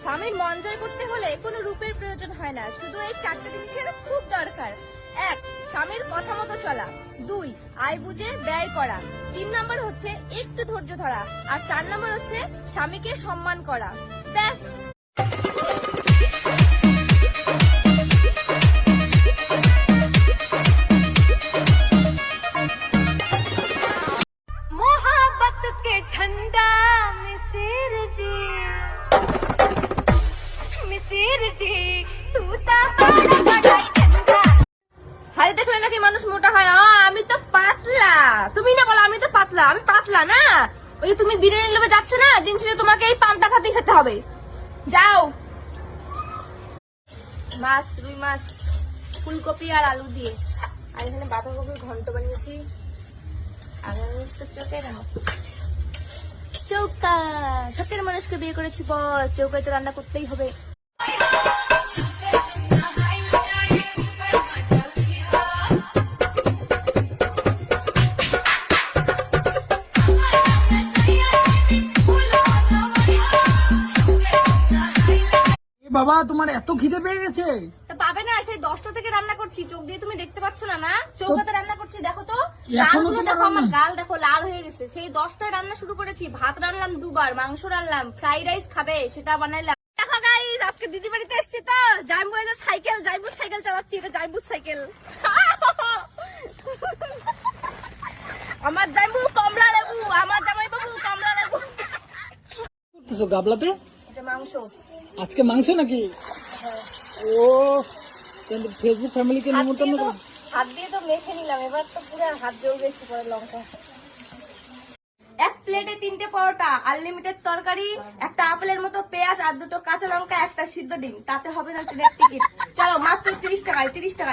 স্বামীর মন জয় করতে হলে কোনো রূপের প্রয়োজন হয় না, শুধু এই চারটে জিনিসের খুব দরকার। 1. স্বামীর কথা মতো চলা। 2. আয় বুঝে ব্যয় করা। 3 নম্বর হচ্ছে একটু ধৈর্য ধরা। আর 4 নম্বর হচ্ছে স্বামীকে সম্মান করা। ব্যাস। मोहब्बत के झंडा मिसिर जी टूटा बड़ा बड़ा झंडा। হাড়ি দেখলে নাকি মানুষ মোটা হয়? আমি তো পাতলা। তুমি না বলো আমি তো পাতলা। আমি পাতলা না। ওই যে তুমি বিরিয়ানি লোভে যাচ্ছ না, দিন শেষে তোমাকে এই পান্তা খাতে খেতে হবে। যাও। মাছ, রুই মাছ, ফুলকপি আর আলু দিয়ে, আর এখানে বাঁধাকপির ঘন্ট বানিয়েছি। চৌকা, শখের মানুষকে বিয়ে করেছি বল, চৌকায় তো রান্না করতেই হবে। বাবা তোমার এত খিদে পেয়ে গেছে? তা পাবে না, সেই 10টা থেকে রান্না করছি, চোখ দিয়ে তুমি দেখতে পাচ্ছ না? না চৌকাতে রান্না করছি, দেখো তো এখনো গালগুলো তোমার দেখো, আমার রান্না? গাল দেখো লাল হয়ে গেছে। সেই 10টায় রান্না শুরু করেছি, ভাত রান্নাম 2 বার, মাংস রান্নাম, ফ্রাইড রাইস খাবে সেটা বানাইলাম। দেখো গাইস, আজকে দিদি বাড়িতে এসেছি তো, জাইম্বু এই যে সাইকেল, জাইম্বু সাইকেল চালাচ্ছি, এটা জাইম্বু সাইকেল। আমার জাইম্বু কমলা লেবু, আমার জামাই বাবু কমলা লেবু। করতেছো গাবলাতে? এটা মাংস। আজকে মাংস নাকি? ও ফেসবুক ফ্যামিলিকে নিমন্ত্রণ করো। হাত দিয়ে তো মেখে নিলাম, এবার তো পুরো হাত জোর বেশি করে লঙ্কা। 1 প্লেটে 3টে পরোটা, আনলিমিটেড তরকারি, একটা আপেলের মতো পেঁয়াজ আর 2টো কাঁচা লঙ্কা, একটা সিদ্ধ ডিম, তাতে হবে না ট্রেনের টিকিট। চলো মাত্র 30 টাকায়, 30 টাকা।